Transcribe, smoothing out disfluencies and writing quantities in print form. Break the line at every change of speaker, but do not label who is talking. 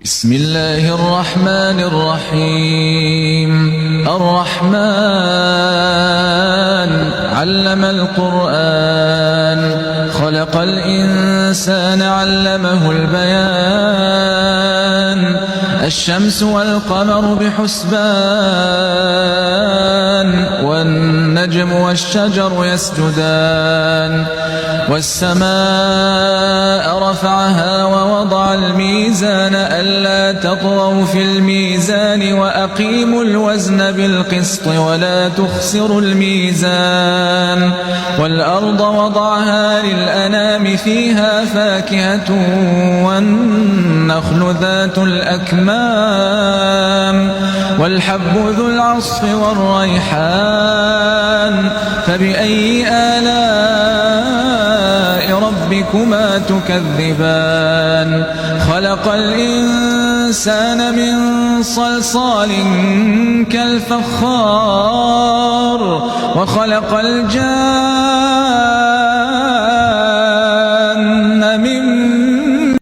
بسم الله الرحمن الرحيم. الرحمن علم القرآن خلق الإنسان علمه البيان الشمس والقمر بحسبان والنجم والشجر يسجدان والسماء رفعها ووضع الميزان ألا تطغوا في الميزان وأقيموا الوزن بالقسط ولا تخسروا الميزان والأرض وضعها للأنام فيها فاكهة والنخل ذات الأكمام والحب ذو العصف والريحان فبأي آلاء ربكما تكذبان خلق الإنسان من صلصال كالفخار وخلق الجان